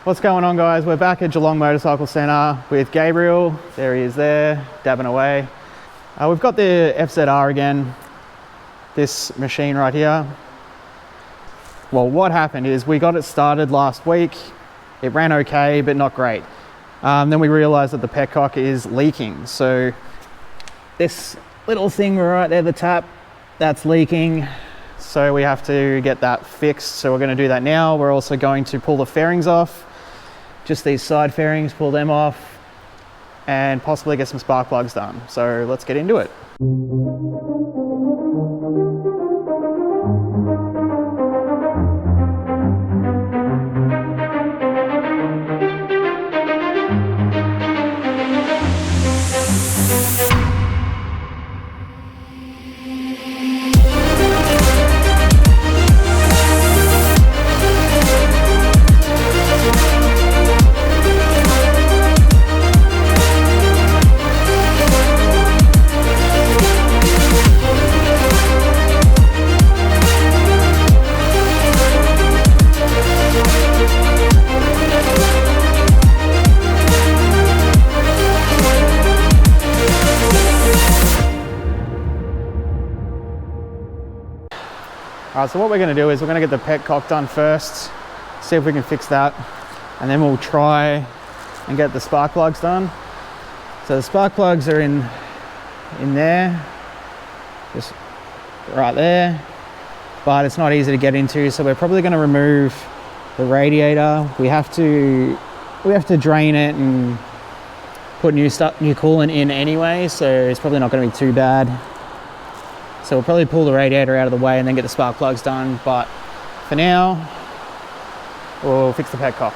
What's going on, guys? We're back at Geelong Motorcycle Centre with Gabriel. There he is there, dabbing away. We've got the FZR again, this machine right here. Well, what happened is we got it started last week. It ran okay, but not great. Then we realized that the petcock is leaking. So this little thing right there, the tap, that's leaking. So we have to get that fixed. So we're going to do that now. We're also going to pull the fairings off. Just these side fairings, pull them off and possibly get some spark plugs done. So let's get into it. Alright, so what we're going to do is we're going to get the petcock done first, see if we can fix that, and then we'll try and get the spark plugs done. So the spark plugs are in there, just right there, but it's not easy to get into, so we're probably going to remove the radiator. We have to drain it and put new coolant in anyway, so it's probably not going to be too bad. So we'll probably pull the radiator out of the way and then get the spark plugs done. But for now, we'll fix the petcock.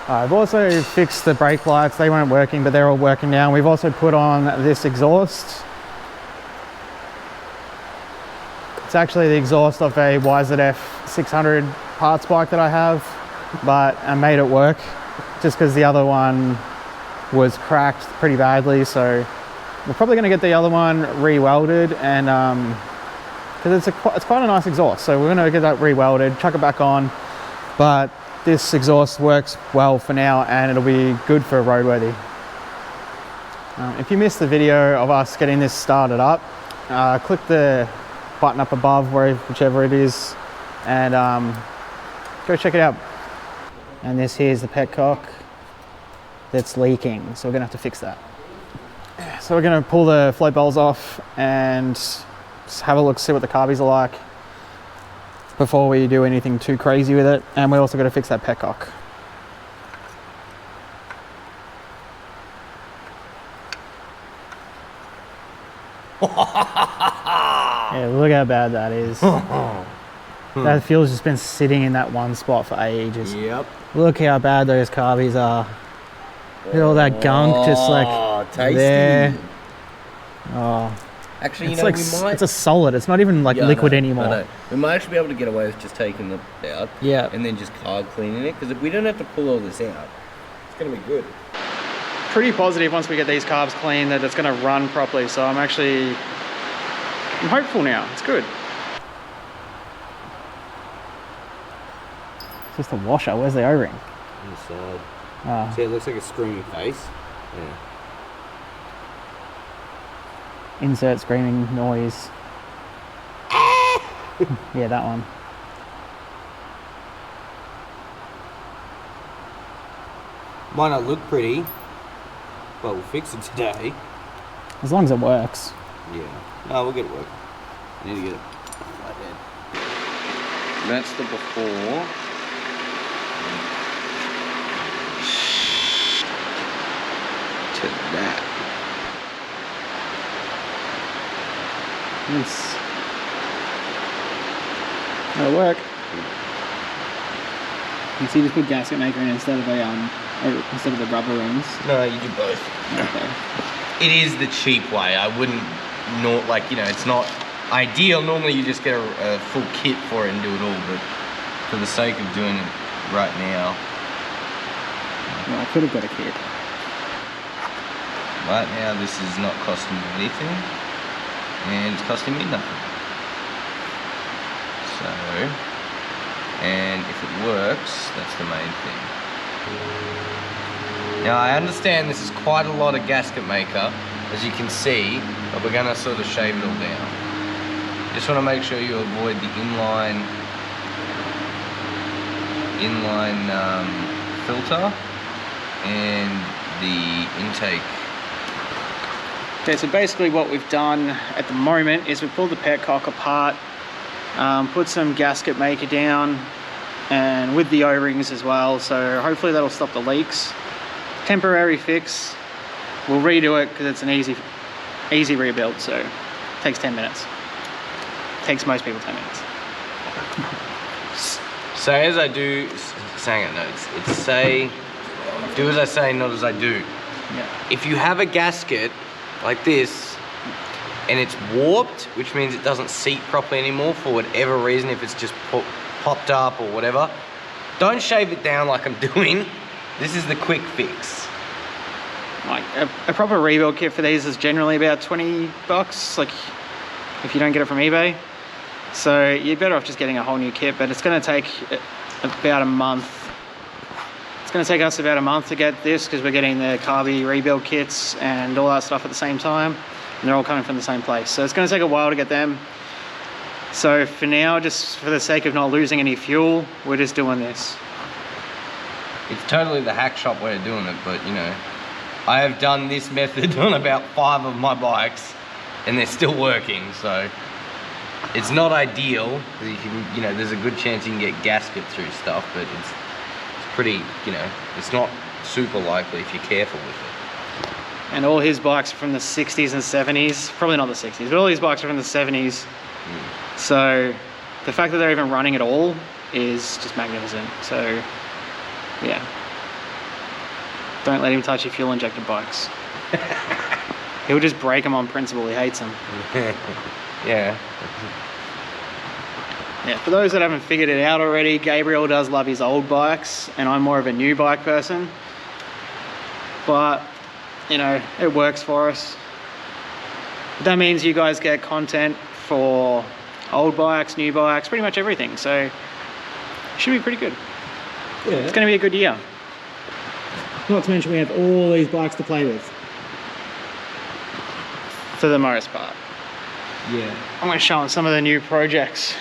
I've also fixed the brake lights. They weren't working, but they're all working now. We've also put on this exhaust. It's actually the exhaust of a YZF600 parts bike that I have, but I made it work just because the other one was cracked pretty badly. So we're probably going to get the other one re-welded, and because it's quite a nice exhaust, so we're going to get that re-welded, chuck it back on. But this exhaust works well for now, and it'll be good for roadworthy. If you missed the video of us getting this started up, click the button up above, whichever it is, and go check it out. And this here's the petcock that's leaking, so we're going to have to fix that. So we're going to pull the float bowls off and just have a look, see what the carbies are like before we do anything too crazy with it. And we also got to fix that petcock. Yeah, look how bad that is. That fuel's just been sitting in that one spot for ages. Yep. Look how bad those carbies are. Look at all that gunk just like tasty. There. Oh. Actually, it's like, it's a solid. It's not even like liquid anymore. I know. We might actually be able to get away with just taking them out. Yeah. And then just carb cleaning it, because if we don't have to pull all this out, it's going to be good. Pretty positive once we get these carbs clean that it's going to run properly. So I'm hopeful now. It's good. It's just a washer. Where's the O-ring? On the side. Oh. See, it looks like a screaming face. Yeah. Insert screaming noise. Yeah, that one. Might not look pretty, but we'll fix it today. As long as it works. Yeah. No, we'll get it working. I need to get it flathead. That's the before. To that. Nice. That'll work. You see, just put gasket maker in instead of the rubber rings. No, you do both. Okay. It is the cheap way. I wouldn't, it's not ideal. Normally you just get a full kit for it and do it all, but for the sake of doing it right now. Well, I could have got a kit. Right now this is not costing me anything, and it's costing me nothing. So, and if it works, that's the main thing. Now I understand this is quite a lot of gasket maker, as you can see, but we're gonna sort of shave it all down. Just want to make sure you avoid the inline filter and the intake. Okay, so basically what we've done at the moment is we've pulled the petcock apart, put some gasket maker down, and with the O-rings as well, so hopefully that'll stop the leaks. Temporary fix. We'll redo it because it's an easy rebuild, so it takes 10 minutes. Takes most people 10 minutes. So as I do, saying it notes, it's say, do as I say, not as I do. Yeah. If you have a gasket like this, and it's warped, which means it doesn't seat properly anymore for whatever reason, if it's just popped up or whatever, don't shave it down like I'm doing. This is the quick fix. Like a proper rebuild kit for these is generally about 20 bucks, like if you don't get it from eBay. So you're better off just getting a whole new kit, but it's going to take about a month. It's going to take us about a month to get this because we're getting the carby rebuild kits and all that stuff at the same time, and they're all coming from the same place. So it's going to take a while to get them. So for now, just for the sake of not losing any fuel, we're just doing this. It's totally the hack shop way of doing it, but you know, I have done this method on about 5 of my bikes and they're still working, so it's not ideal. You know, there's a good chance you can get gasket through stuff, but it's pretty, you know, it's not super likely if you're careful with it. And all his bikes are from the 60s and 70s, probably not the 60s, but all his bikes are from the 70s. So the fact that they're even running at all is just magnificent. So yeah, don't let him touch your fuel injected bikes. He'll just break them on principle. He hates them. Yeah. Yeah, for those that haven't figured it out already, Gabriel does love his old bikes and I'm more of a new bike person, but you know, it works for us. That means you guys get content for old bikes, new bikes, pretty much everything, so it should be pretty good. Yeah. It's going to be a good year. Not to mention we have all these bikes to play with. For the most part. Yeah. I'm going to show them some of the new projects.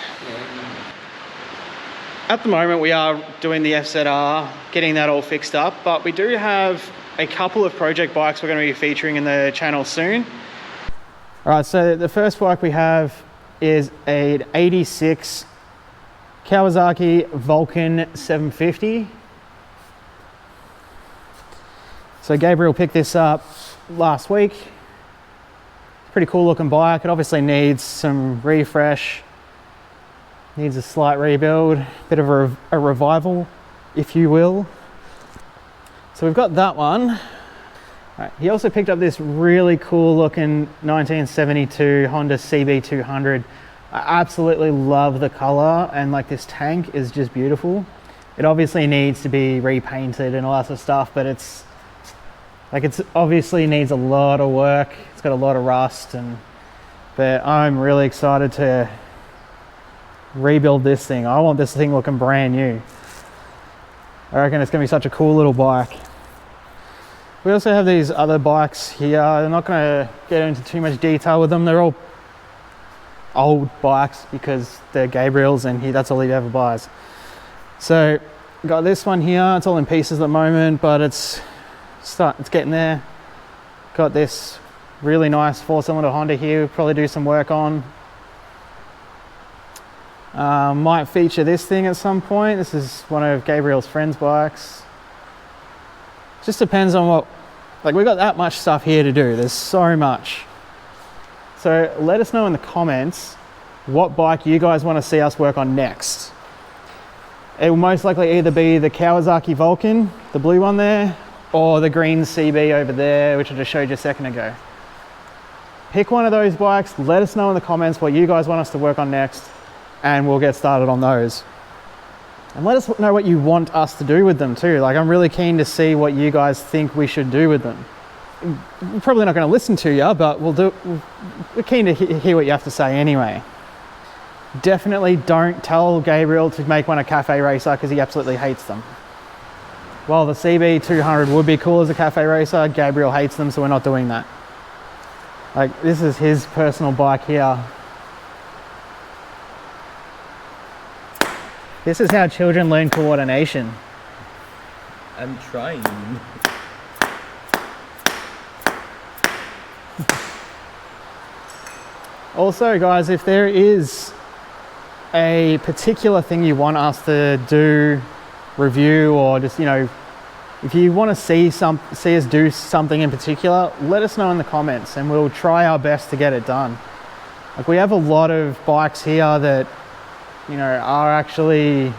At the moment we are doing the FZR, getting that all fixed up, but we do have a couple of project bikes we're going to be featuring in the channel soon. Alright, so the first bike we have is an 86 Kawasaki Vulcan 750. So Gabriel picked this up last week. Pretty cool looking bike. It obviously needs some refresh, needs a slight rebuild, bit of a revival, if you will. So we've got that one. Right, he also picked up this really cool looking 1972 Honda CB200. I absolutely love the color, and like this tank is just beautiful. It obviously needs to be repainted and all that sort of stuff, but it's obviously needs a lot of work. It's got a lot of rust, but I'm really excited to rebuild this thing. I want this thing looking brand new. I reckon it's gonna be such a cool little bike. We also have these other bikes here. I'm not gonna get into too much detail with them. They're all old bikes because they're Gabriel's and that's all he ever buys. So got this one here. It's all in pieces at the moment, but it's getting there. Got this really nice 4-cylinder Honda here. We'll probably do some work on. Might feature this thing at some point. This is one of Gabriel's friends' bikes. Just depends on what, like, we've got that much stuff here to do. There's so much. So let us know in the comments what bike you guys want to see us work on next. It will most likely either be the Kawasaki Vulcan, the blue one there, or the green CB over there, which I just showed you a second ago. Pick one of those bikes, let us know in the comments what you guys want us to work on next, and we'll get started on those. And let us know what you want us to do with them too. Like, I'm really keen to see what you guys think we should do with them. We're probably not going to listen to you, but we're keen to hear what you have to say anyway. Definitely don't tell Gabriel to make one a cafe racer because he absolutely hates them. While the CB200 would be cool as a cafe racer, Gabriel hates them, so we're not doing that. Like, this is his personal bike here. This is how children learn coordination. I'm trying. Also, guys, if there is a particular thing you want us to do, review, or just, you know, if you want to see us do something in particular, let us know in the comments and we'll try our best to get it done. Like, we have a lot of bikes here that, you know, are actually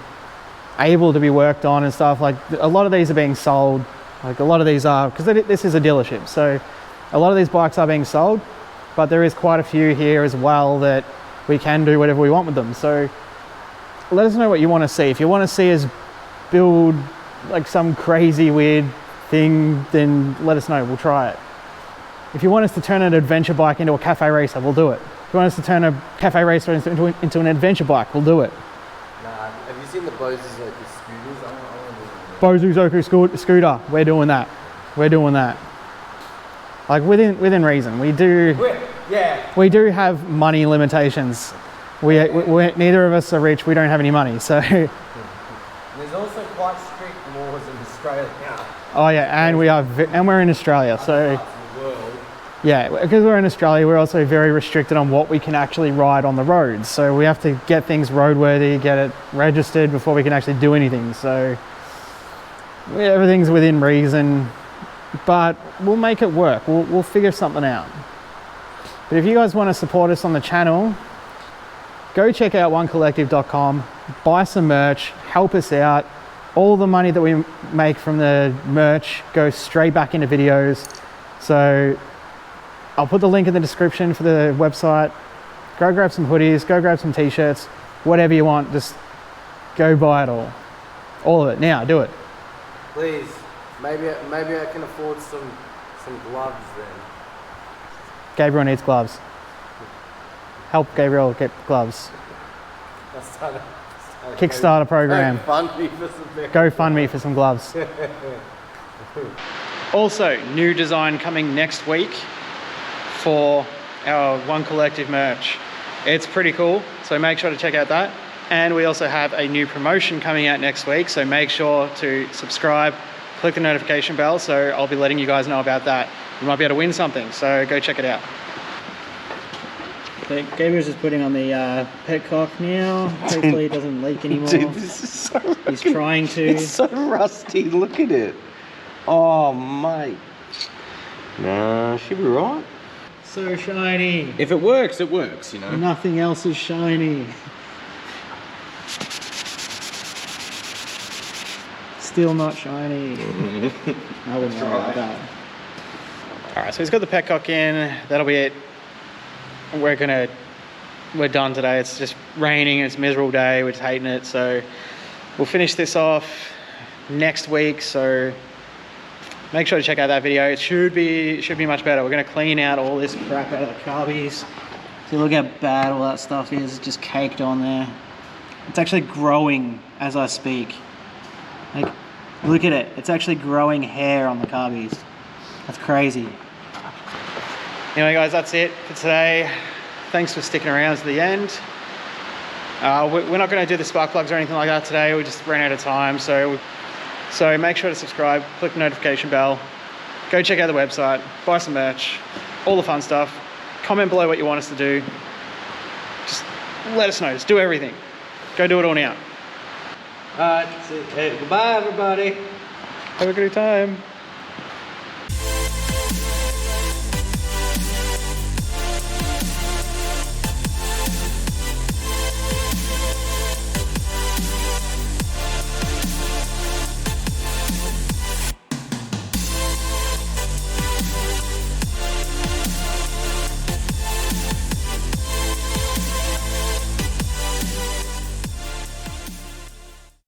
able to be worked on and stuff. Like, a lot of these are being sold. Like, a lot of these are, because this is a dealership, so a lot of these bikes are being sold, but there is quite a few here as well that we can do whatever we want with them. So let us know what you want to see. If you want to see us build like some crazy weird thing, then let us know, we'll try it. If you want us to turn an adventure bike into a cafe racer, we'll do it. If you want us to turn a cafe racer into an adventure bike, we'll do it. Nah, have you seen the Bozu's scooters? Bozu's scooter, we're doing that. We're doing that. Like, within reason. We do have money limitations. Neither of us are rich, we don't have any money, so. There's also quite strict laws in Australia. Oh yeah, and we're in Australia, so. Yeah, because we're in Australia, we're also very restricted on what we can actually ride on the roads. So we have to get things roadworthy, get it registered before we can actually do anything. So everything's within reason, but we'll make it work. We'll figure something out. But if you guys want to support us on the channel, go check out onecollective.com, buy some merch, help us out. All the money that we make from the merch goes straight back into videos. So I'll put the link in the description for the website. Go grab some hoodies, go grab some t-shirts, whatever you want, just go buy it all. All of it, now, do it. Please, maybe I can afford some gloves then. Gabriel needs gloves. Help Gabriel get gloves. Kickstarter program. GoFundMe for some gloves. Also, new design coming next week for our One Collective merch. It's pretty cool, so make sure to check out that. And we also have a new promotion coming out next week, so make sure to subscribe, click the notification bell, so I'll be letting you guys know about that. You might be able to win something, so go check it out. So Gabriel's just putting on the petcock now. Hopefully it doesn't leak anymore. Dude, this is so rusty. He's trying to. It's so rusty, look at it. Oh, mate. Nah, she'll be right. So shiny. If it works, it works, you know. Nothing else is shiny. Still not shiny. I wouldn't worry about that. Alright, so he's got the petcock in. That'll be it. We're done today. It's just raining, it's a miserable day, we're just hating it, so we'll finish this off next week. So make sure to check out that video. It should be much better. We're going to clean out all this crap out of the carbies. See, look how bad all that stuff is, just caked on there. It's actually growing as I speak. Like, look at it, it's actually growing hair on the carbies. That's crazy. Anyway guys, that's it for today. Thanks for sticking around to the end. We're not going to do the spark plugs or anything like that today. We just ran out of time. So make sure to subscribe, click the notification bell, go check out the website, buy some merch, all the fun stuff. Comment below what you want us to do. Just let us know, just do everything. Go do it all now. Alright, goodbye everybody. Have a good time.